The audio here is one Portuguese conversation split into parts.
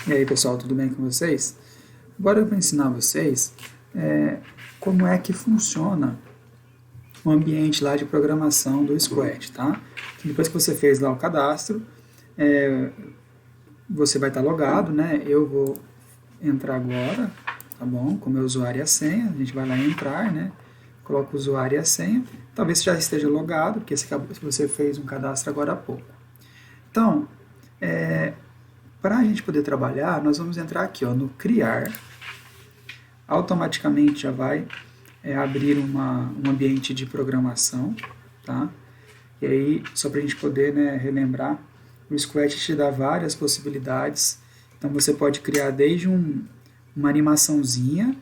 E aí pessoal, tudo bem com vocês? Agora eu vou ensinar vocês como é que funciona o ambiente lá de programação do Scratch, tá? Depois que você fez lá o cadastro, é, você vai estar logado, né? Eu vou entrar agora, tá bom? Com o meu usuário e a senha, a gente vai lá em entrar, né? Coloca o usuário e a senha. Talvez você já esteja logado, porque você fez um cadastro agora há pouco. Então, para a gente poder trabalhar, nós vamos entrar aqui ó, no Criar. Automaticamente já vai abrir um ambiente de programação, tá? E aí, só para a gente poder relembrar, o Scratch te dá várias possibilidades. Então você pode criar desde uma animaçãozinha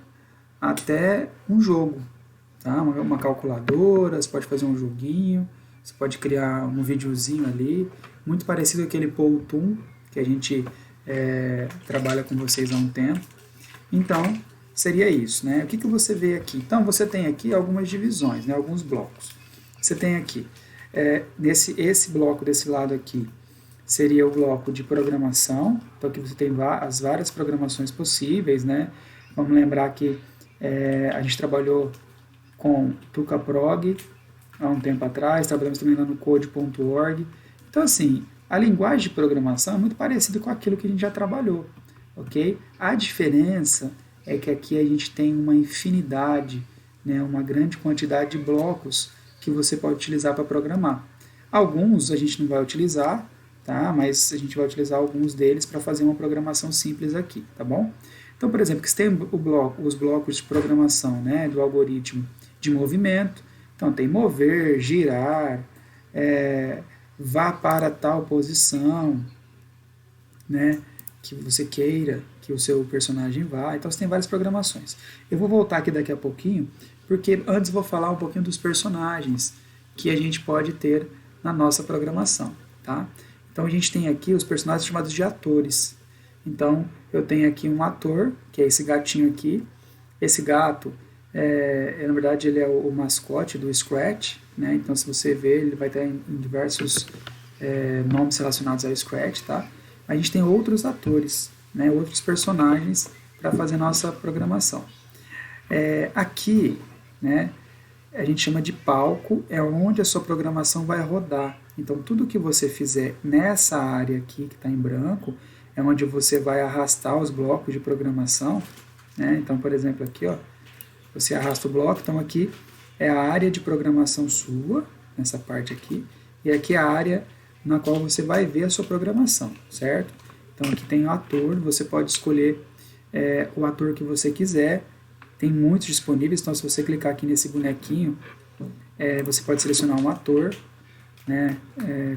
até um jogo, tá? Uma calculadora, você pode fazer um joguinho, você pode criar um videozinho ali, muito parecido com aquele Powtoon que a gente trabalha com vocês há um tempo. Então, seria isso, né? O que você vê aqui? Então, você tem aqui algumas divisões, né? Alguns blocos. Você tem aqui, esse bloco desse lado aqui, seria o bloco de programação. Então, aqui você tem as várias programações possíveis, né? Vamos lembrar que a gente trabalhou com TucaProg há um tempo atrás, trabalhamos também lá no code.org. Então, assim, a linguagem de programação é muito parecida com aquilo que a gente já trabalhou, ok? A diferença é que aqui a gente tem uma infinidade, né, uma grande quantidade de blocos que você pode utilizar para programar. Alguns a gente não vai utilizar, tá? Mas a gente vai utilizar alguns deles para fazer uma programação simples aqui, tá bom? Então, por exemplo, que você tem os blocos de programação, né, do algoritmo de movimento. Então, tem mover, girar, vá para tal posição, né, que você queira que o seu personagem vá. Então, você tem várias programações. Eu vou voltar aqui daqui a pouquinho, porque antes vou falar um pouquinho dos personagens que a gente pode ter na nossa programação, tá? Então, a gente tem aqui os personagens chamados de atores. Então, eu tenho aqui um ator, que é esse gatinho aqui. Esse gato, na verdade, ele é o mascote do Scratch, né? Então, se você ver, ele vai estar em diversos nomes relacionados ao Scratch, tá? A gente tem outros atores, né? Outros personagens para fazer nossa programação. Aqui, né? A gente chama de palco, é onde a sua programação vai rodar. Então, tudo que você fizer nessa área aqui, que está em branco, é onde você vai arrastar os blocos de programação, né? Então, por exemplo, aqui, ó, você arrasta o bloco, então aqui é a área de programação sua, nessa parte aqui, e aqui é a área na qual você vai ver a sua programação, certo? Então, aqui tem o ator, você pode escolher o ator que você quiser, tem muitos disponíveis, então se você clicar aqui nesse bonequinho, você pode selecionar um ator, né?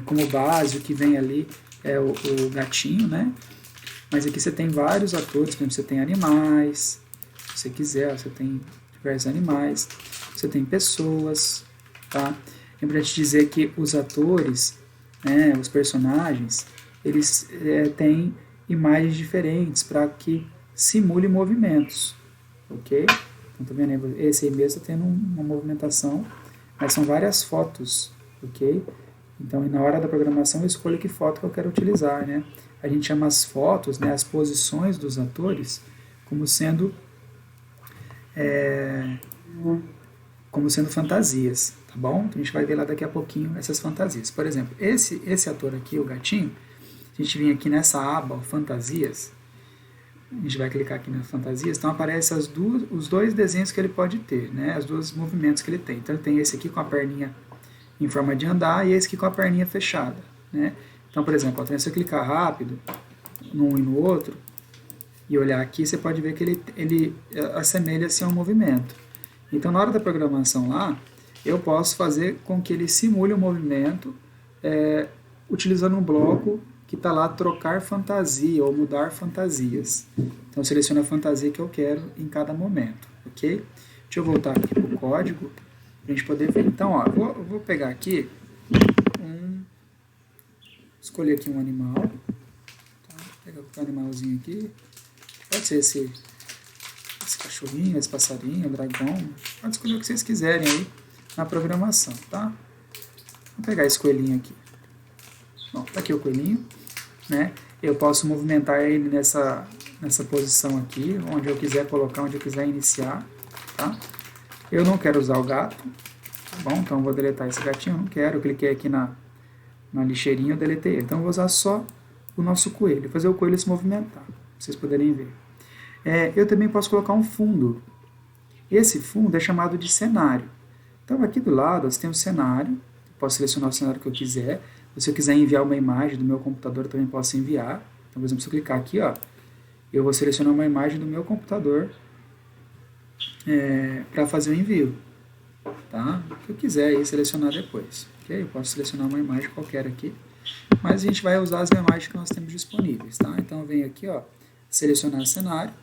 Como base, o que vem ali é o gatinho, né? Mas aqui você tem vários atores, por exemplo, você tem animais, se você quiser, você tem diversos animais, você tem pessoas, tá? É importante dizer que os atores, né, os personagens, eles têm imagens diferentes para que simule movimentos, ok? Então, tá vendo? Esse aí mesmo está tendo uma movimentação, mas são várias fotos, ok? Então, na hora da programação, eu escolho que foto que eu quero utilizar, né? A gente chama as fotos, né, as posições dos atores, como sendo fantasias, tá bom? Então, a gente vai ver lá daqui a pouquinho essas fantasias. Por exemplo, esse ator aqui, o gatinho, a gente vem aqui nessa aba, fantasias, a gente vai clicar aqui nas fantasias, então aparece os dois desenhos que ele pode ter, né? Os dois movimentos que ele tem. Então, ele tem esse aqui com a perninha em forma de andar e esse aqui com a perninha fechada, né? Então, por exemplo, se você clicar rápido num e no outro e olhar aqui, você pode ver que ele assemelha-se a um movimento. Então, na hora da programação lá, eu posso fazer com que ele simule o movimento utilizando um bloco que está lá, trocar fantasia ou mudar fantasias. Então, eu seleciono a fantasia que eu quero em cada momento, ok? Deixa eu voltar aqui para o código para a gente poder ver. Então, ó, eu vou pegar aqui escolher aqui um animal, tá? Vou pegar o animalzinho aqui, pode ser esse cachorrinho, esse passarinho, dragão, pode escolher o que vocês quiserem aí na programação, tá? Vou pegar esse coelhinho aqui. Bom, tá aqui o coelhinho, né? Eu posso movimentar ele nessa posição aqui, onde eu quiser colocar, onde eu quiser iniciar, tá? Eu não quero usar o gato, tá bom? Então eu vou deletar esse gatinho, eu não quero, eu cliquei aqui na lixeirinha, eu deletei ele. Então eu vou usar só o nosso coelho, fazer o coelho se movimentar, pra vocês poderem ver. Eu também posso colocar um fundo. Esse fundo é chamado de cenário. Então aqui do lado você tem um cenário, posso selecionar o cenário que eu quiser. Se eu quiser enviar uma imagem do meu computador, eu também posso enviar. Então, por exemplo, se eu clicar aqui, ó, eu vou selecionar uma imagem do meu computador para fazer o envio. Tá? O que eu quiser aí selecionar depois. Okay? Eu posso selecionar uma imagem qualquer aqui, mas a gente vai usar as imagens que nós temos disponíveis. Tá? Então, eu venho aqui, ó, selecionar cenário.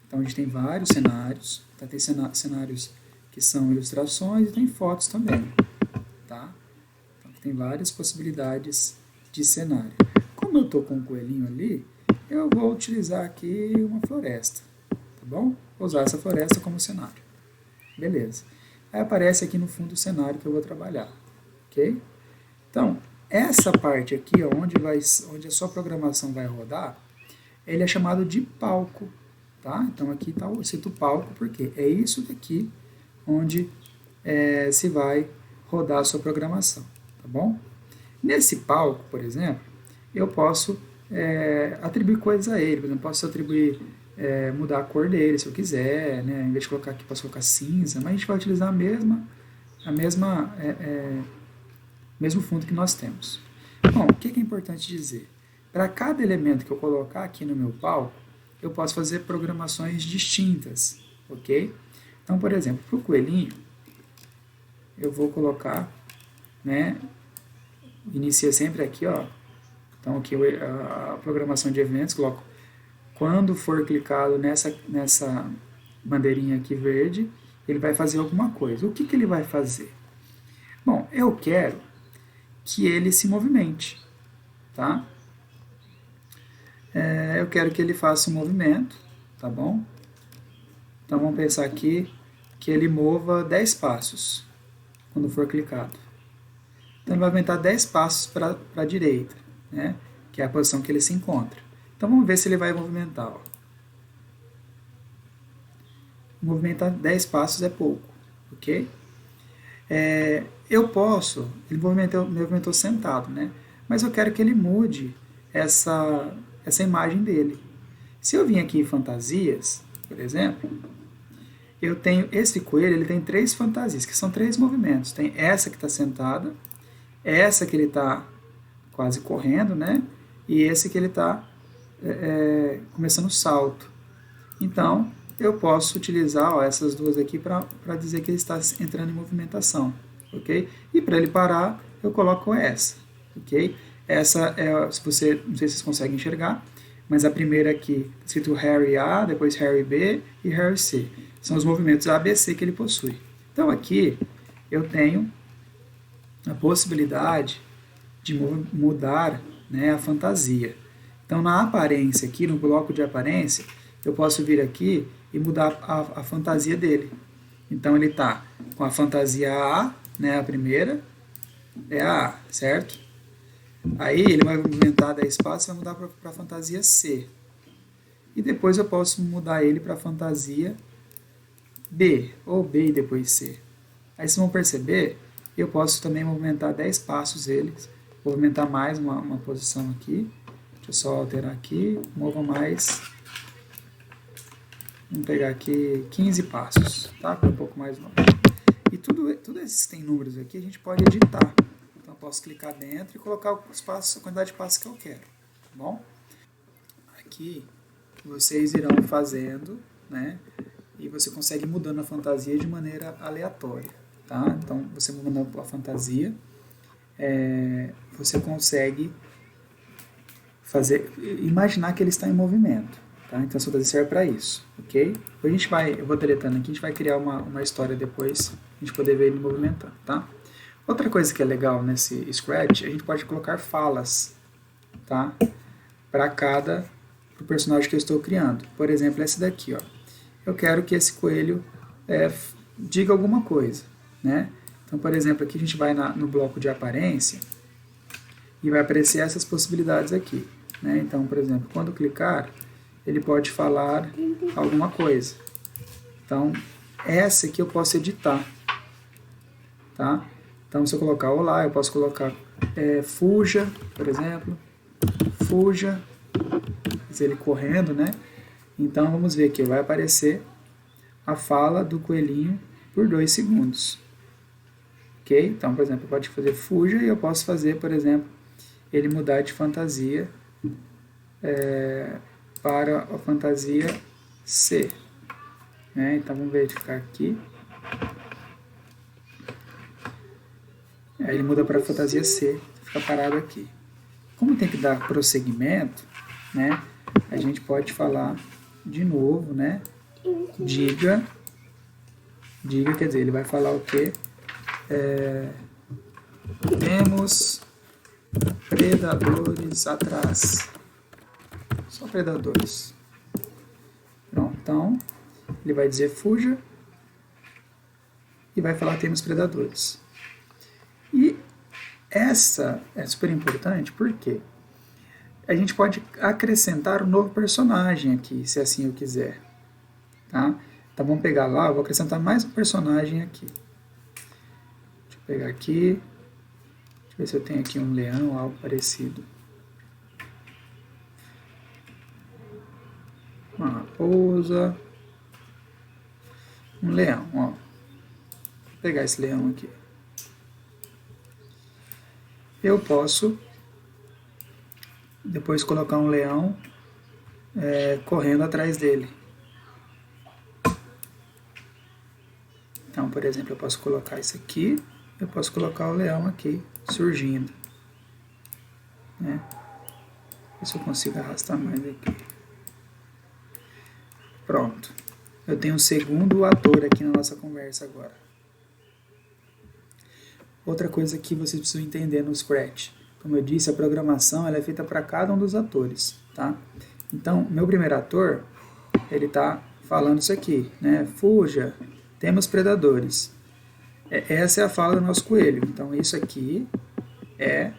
Então, a gente tem vários cenários. Tá? Tem cenários que são ilustrações e tem fotos também. Tá? Então, tem várias possibilidades de cenário. Como eu estou com um coelhinho ali, eu vou utilizar aqui uma floresta. Tá bom? Vou usar essa floresta como cenário. Beleza. Aí aparece aqui no fundo o cenário que eu vou trabalhar. Ok? Então, essa parte aqui, ó, onde a sua programação vai rodar, ele é chamado de palco. Tá? Então, aqui tá, eu cito palco porque é isso daqui onde se vai rodar a sua programação. Tá bom? Nesse palco, por exemplo, eu posso atribuir coisas a ele. Por exemplo, posso atribuir, mudar a cor dele se eu quiser, né? Em vez de colocar aqui, posso colocar cinza, mas a gente vai utilizar mesmo fundo que nós temos. Bom, o que é importante dizer? Para cada elemento que eu colocar aqui no meu palco, eu posso fazer programações distintas, ok? Então, por exemplo, para o coelhinho, eu vou colocar, né, inicia sempre aqui, ó, então aqui a programação de eventos, coloco quando for clicado nessa bandeirinha aqui verde, ele vai fazer alguma coisa. O que ele vai fazer? Bom, eu quero que ele se movimente, tá? Eu quero que ele faça um movimento, tá bom? Então vamos pensar aqui que ele mova 10 passos quando for clicado. Então ele vai aumentar 10 passos para a direita, né? Que é a posição que ele se encontra. Então vamos ver se ele vai movimentar. Ó. Movimentar 10 passos é pouco, ok? Eu posso, ele movimentou sentado, né? Mas eu quero que ele mude essa imagem dele. Se eu vim aqui em fantasias, por exemplo, eu tenho esse coelho, ele tem 3 fantasias, que são 3 movimentos. Tem essa que está sentada, essa que ele está quase correndo, né? E esse que ele está começando o salto. Então, eu posso utilizar essas duas aqui para dizer que ele está entrando em movimentação, ok? E para ele parar, eu coloco essa, ok? Essa se você, não sei se vocês conseguem enxergar, mas a primeira aqui, escrito Harry A, depois Harry B e Harry C. São os movimentos A, B, C que ele possui. Então aqui eu tenho a possibilidade de mudar, né, a fantasia. Então na aparência aqui, no bloco de aparência, eu posso vir aqui e mudar a fantasia dele. Então ele está com a fantasia A, né, a primeira, é a A, certo? Aí ele vai movimentar 10 passos e vai mudar para a fantasia C. E depois eu posso mudar ele para a fantasia B, ou B e depois C. Aí vocês vão perceber, eu posso também movimentar 10 passos eles, movimentar mais uma posição aqui. Deixa eu só alterar aqui, mova mais, vamos pegar aqui 15 passos, tá? Um pouco mais longe. E tudo esses que tem números aqui a gente pode editar. Então eu posso clicar dentro e colocar os passos, a quantidade de passos que eu quero, tá bom? Aqui vocês irão fazendo, né? E você consegue mudando a fantasia de maneira aleatória, tá? Então você mudando a fantasia, você consegue imaginar que ele está em movimento, tá? Então a fantasia serve para isso, ok? Eu vou deletando aqui, a gente vai criar uma história depois, a gente poder ver ele movimentando, tá? Outra coisa que é legal nesse Scratch, a gente pode colocar falas, tá? Para pro personagem que eu estou criando. Por exemplo, esse daqui, ó. Eu quero que esse coelho diga alguma coisa, né? Então, por exemplo, aqui a gente vai no bloco de aparência e vai aparecer essas possibilidades aqui, né? Então, por exemplo, quando clicar, ele pode falar alguma coisa. Então, essa aqui eu posso editar, tá? Então, se eu colocar olá, eu posso colocar fuja, por exemplo, fuja, ele correndo, né? Então, vamos ver aqui, vai aparecer a fala do coelhinho por 2 segundos. Ok? Então, por exemplo, pode fazer fuja e eu posso fazer, por exemplo, ele mudar de fantasia para a fantasia C. Né? Então, vamos verificar aqui. Aí ele muda para a fantasia C, fica parado aqui. Como tem que dar prosseguimento, né, a gente pode falar de novo, né, diga, quer dizer, ele vai falar o quê? Temos predadores atrás. Só predadores. Pronto, então, ele vai dizer fuja e vai falar temos predadores. E essa é super importante porque a gente pode acrescentar um novo personagem aqui, se assim eu quiser. Tá? Então vamos pegar lá, eu vou acrescentar mais um personagem aqui. Deixa eu pegar aqui, deixa eu ver se eu tenho aqui um leão, algo parecido. Uma raposa, um leão, ó. Vou pegar esse leão aqui. Eu posso depois colocar um leão correndo atrás dele. Então, por exemplo, eu posso colocar isso aqui, eu posso colocar o leão aqui surgindo. Né? Ver se eu consigo arrastar mais aqui. Pronto. Eu tenho um segundo ator aqui na nossa conversa agora. Outra coisa que vocês precisam entender no Scratch. Como eu disse, a programação ela é feita para cada um dos atores. Tá? Então, meu primeiro ator, ele está falando isso aqui. Né? Fuja, temos predadores. Essa é a fala do nosso coelho. Então, isso aqui é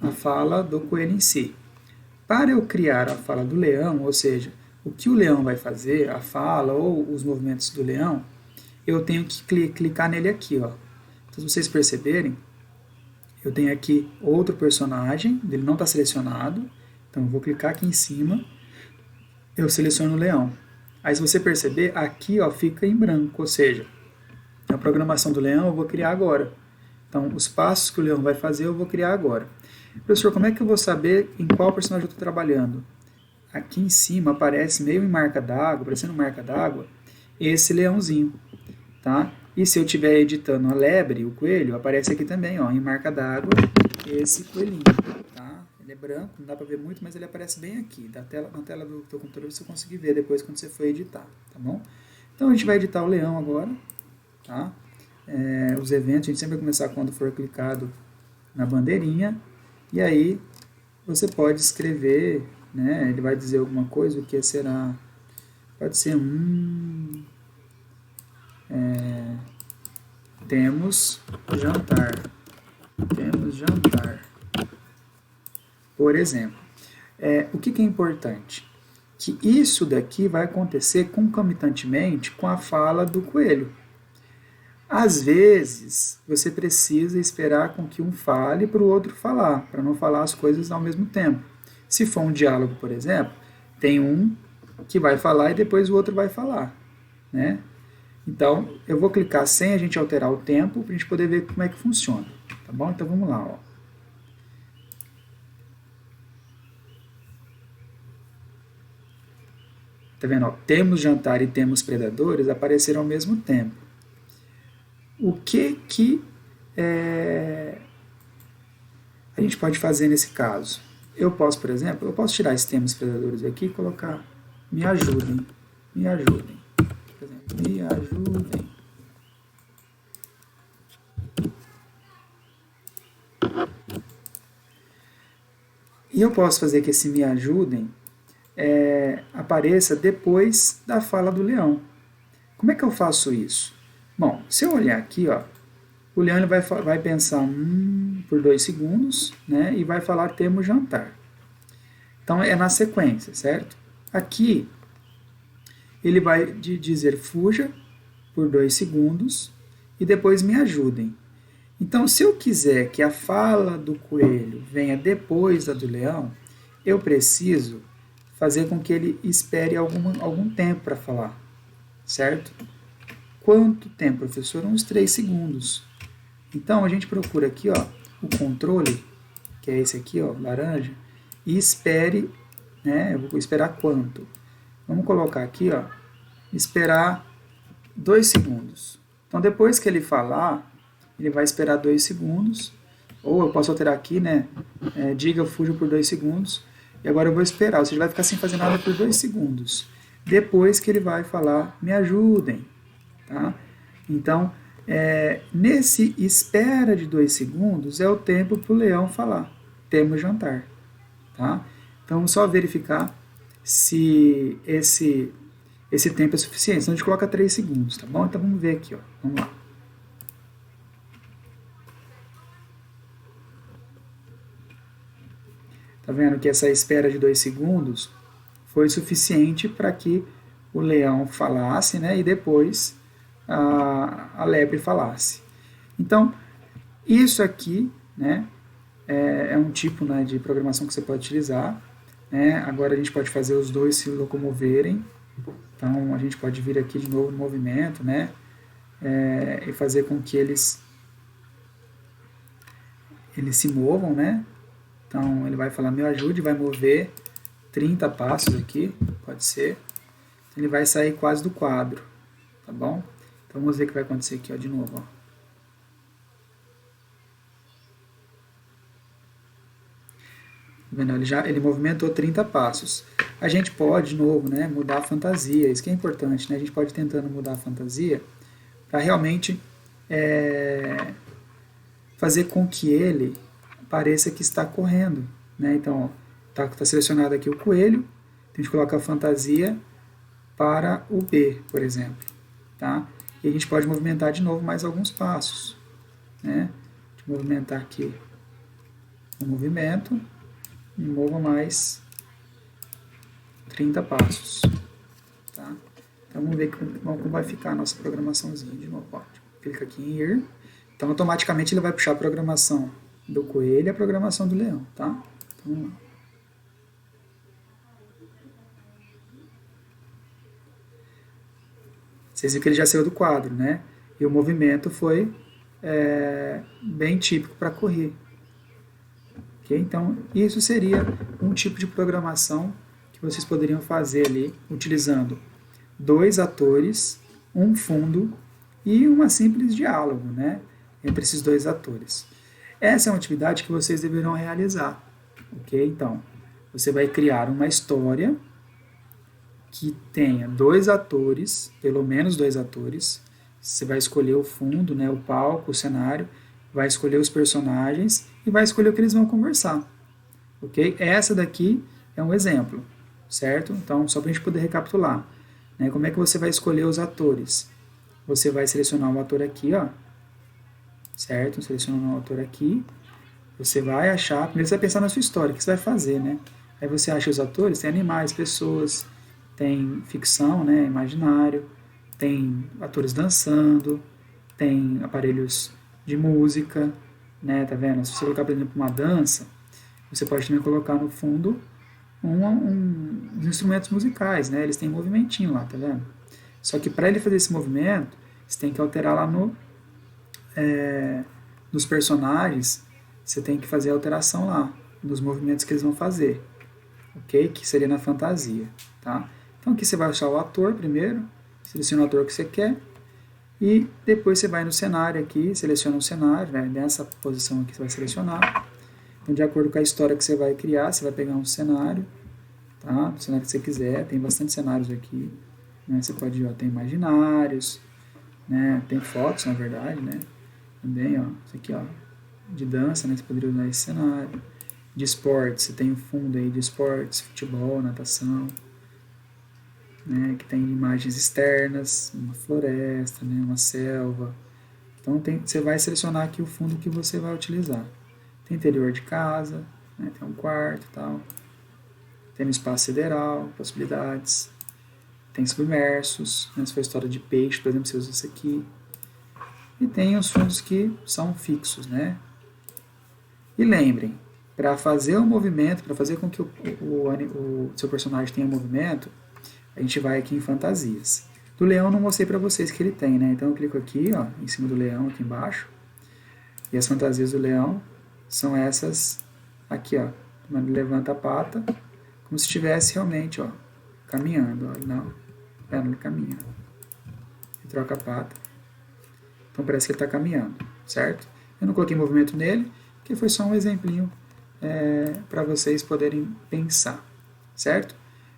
a fala do coelho em si. Para eu criar a fala do leão, ou seja, o que o leão vai fazer, a fala ou os movimentos do leão, eu tenho que clicar nele aqui. Ó. Então, se vocês perceberem, eu tenho aqui outro personagem, ele não está selecionado, então eu vou clicar aqui em cima, eu seleciono o leão. Aí se você perceber, aqui ó, fica em branco, ou seja, a programação do leão eu vou criar agora. Então os passos que o leão vai fazer eu vou criar agora. Professor, como é que eu vou saber em qual personagem eu estou trabalhando? Aqui em cima aparece meio em marca d'água, parecendo marca d'água, esse leãozinho. Tá? E se eu estiver editando a lebre, o coelho, aparece aqui também, ó, em marca d'água, esse coelhinho. Tá? Ele é branco, não dá para ver muito, mas ele aparece bem aqui. Na tela do teu computador você consegue ver depois quando você for editar. Tá bom? Então a gente vai editar o leão agora. Tá? Os eventos, a gente sempre vai começar quando for clicado na bandeirinha. E aí você pode escrever, né? Ele vai dizer alguma coisa, o que será? Pode ser temos jantar. Temos jantar. Por exemplo, o que é importante? Que isso daqui vai acontecer concomitantemente com a fala do coelho. Às vezes, você precisa esperar com que um fale para o outro falar, para não falar as coisas ao mesmo tempo. Se for um diálogo, por exemplo, tem um que vai falar e depois o outro vai falar, né? Então, eu vou clicar sem a gente alterar o tempo para a gente poder ver como é que funciona. Tá bom? Então, vamos lá. Ó. Tá vendo? Ó, temos jantar e temos predadores apareceram ao mesmo tempo. O que a gente pode fazer nesse caso? Eu posso, por exemplo, eu posso tirar esse temos predadores aqui e colocar me ajudem. Me ajudem. Por exemplo, me ajudem. E eu posso fazer que esse me ajudem apareça depois da fala do leão. Como é que eu faço isso? Bom, se eu olhar aqui, ó, O leão ele vai pensar por 2 segundos, né, e vai falar temos jantar. Então é na sequência, certo? Aqui ele vai dizer fuja por 2 segundos e depois me ajudem. Então, se eu quiser que a fala do coelho venha depois da do leão, eu preciso fazer com que ele espere algum tempo para falar, certo? Quanto tempo, professor? Uns 3 segundos. Então, a gente procura aqui, ó, o controle, que é esse aqui, ó, laranja, e espere, né? Eu vou esperar quanto? Vamos colocar aqui, ó, esperar 2 segundos. Então, depois que ele falar, ele vai esperar 2 segundos, ou eu posso alterar aqui, né? Diga fuja por 2 segundos, e agora eu vou esperar, ou seja, ele vai ficar sem fazer nada por 2 segundos. Depois que ele vai falar, me ajudem, tá? Então, nesse espera de 2 segundos é o tempo para o leão falar, temos jantar, tá? Então, vamos só verificar se esse tempo é suficiente. Então, a gente coloca 3 segundos, tá bom? Então, vamos ver aqui, ó. Vamos lá. Tá vendo que essa espera de 2 segundos foi suficiente para que o leão falasse, né? E depois a lebre falasse. Então, isso aqui, né? É um tipo, né, de programação que você pode utilizar. Né? Agora a gente pode fazer os dois se locomoverem. Então, a gente pode vir aqui de novo no movimento, né? E fazer com que eles se movam, né? Então, ele vai falar, me ajude, vai mover 30 passos aqui, pode ser. Ele vai sair quase do quadro, tá bom? Então, vamos ver o que vai acontecer aqui, ó, de novo, ó. Ele movimentou 30 passos. A gente pode, de novo, né, mudar a fantasia, isso que é importante, né? A gente pode ir tentando mudar a fantasia para realmente fazer com que ele pareça que está correndo, né? Então, está selecionado aqui o coelho, a gente coloca a fantasia para o B, por exemplo, tá? E a gente pode movimentar de novo mais alguns passos, né? Deixa eu movimentar aqui o movimento e mova mais 30 passos, tá? Então vamos ver como vai ficar a nossa programaçãozinha de novo. Ó, clica aqui em ir. Então automaticamente ele vai puxar a programação do coelho e a programação do leão, tá? Então vamos lá. Vocês viram que ele já saiu do quadro, né? E o movimento foi bem típico para correr. Okay? Então, isso seria um tipo de programação que vocês poderiam fazer ali, utilizando 2 atores, um fundo e uma simples diálogo, né? Entre esses 2 atores. Essa é uma atividade que vocês deverão realizar. Ok? Então, você vai criar uma história que tenha 2 atores, pelo menos 2 atores. Você vai escolher o fundo, né, o palco, o cenário, vai escolher os personagens e vai escolher o que eles vão conversar. Ok? Essa daqui é um exemplo, certo? Então, só para a gente poder recapitular. Né, como é que você vai escolher os atores? Você vai selecionar o ator aqui, ó, certo? Selecionando o ator aqui. Você vai achar, primeiro você vai pensar na sua história, o que você vai fazer, né? Aí você acha os atores, tem animais, pessoas, tem ficção, né, imaginário, tem atores dançando, tem aparelhos de música, né, tá vendo? Se você colocar, por exemplo, uma dança, você pode também colocar no fundo uns instrumentos musicais, né? Eles têm um movimentinho lá, tá vendo? Só que para ele fazer esse movimento, você tem que alterar lá nos personagens, você tem que fazer a alteração lá, nos movimentos que eles vão fazer, ok? Que seria na fantasia, tá? Então aqui você vai achar o ator primeiro, seleciona o ator que você quer, e depois você vai no cenário aqui, seleciona o cenário, né? Nessa posição aqui você vai selecionar. Então, de acordo com a história que você vai criar, você vai pegar um cenário, tá? O cenário que você quiser, tem bastante cenários aqui, né? Você pode, ó, tem imaginários, né? Tem fotos, na verdade, né? Também, ó, isso aqui, ó, de dança, né? Você poderia usar esse cenário. De esportes, você tem um fundo aí de esportes, futebol, natação, né? Que tem imagens externas, uma floresta, né? Uma selva. Então você vai selecionar aqui o fundo que você vai utilizar. Tem interior de casa, né, tem um quarto e tal. Tem no espaço sideral, possibilidades. Tem submersos, né, se for história de peixe, por exemplo, você usa isso aqui. E tem os fundos que são fixos, né? E lembrem, para fazer o movimento, para fazer com que o seu personagem tenha movimento, a gente vai aqui em fantasias. Do leão eu não mostrei para vocês que ele tem, né? Então eu clico aqui, ó, em cima do leão, aqui embaixo. E as fantasias do leão são essas aqui, ó. Ele levanta a pata, como se estivesse realmente, ó, caminhando. Ó. Não, ele caminha. Ele troca a pata. Então parece que ele está caminhando, certo? Eu não coloquei movimento nele, porque foi só um exemplinho para vocês poderem pensar, certo?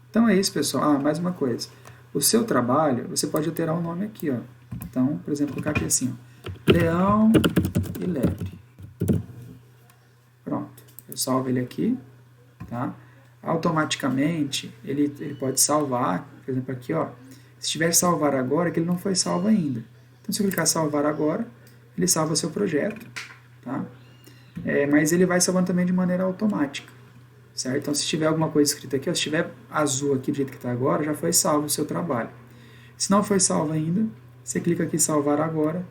Então é isso, pessoal. Mais uma coisa. O seu trabalho, você pode alterar o nome aqui, ó. Então, por exemplo, colocar aqui assim, ó, leão e lebre. Pronto. Eu salvo ele aqui, tá? Automaticamente, ele pode salvar, por exemplo, aqui, ó. Se tiver salvar agora, que ele não foi salvo ainda. Então, se eu clicar salvar agora, ele salva seu projeto, tá? Mas ele vai salvando também de maneira automática, certo? Então, se tiver alguma coisa escrita aqui, ó, se tiver azul aqui do jeito que está agora, já foi salvo o seu trabalho. Se não foi salvo ainda, você clica aqui salvar agora,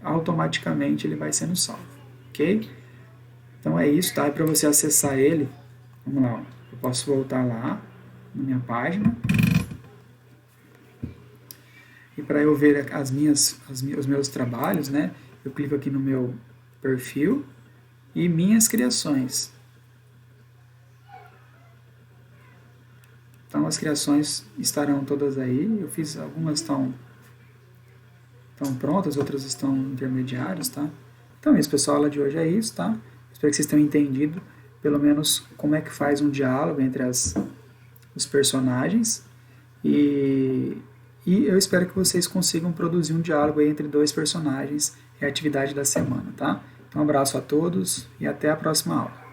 automaticamente ele vai sendo salvo, ok? Então é isso, tá? E para você acessar ele, vamos lá, ó, eu posso voltar lá na minha página. E para eu ver os meus trabalhos, né, eu clico aqui no meu perfil e minhas criações. Então as criações estarão todas aí. Eu fiz algumas estão prontas, outras estão intermediárias, tá? Então é isso, pessoal. A aula de hoje é isso, tá? Espero que vocês tenham entendido, pelo menos, como é que faz um diálogo entre os personagens. E eu espero que vocês consigam produzir um diálogo aí entre dois personagens. É a atividade da semana, tá? Então, um abraço a todos e até a próxima aula.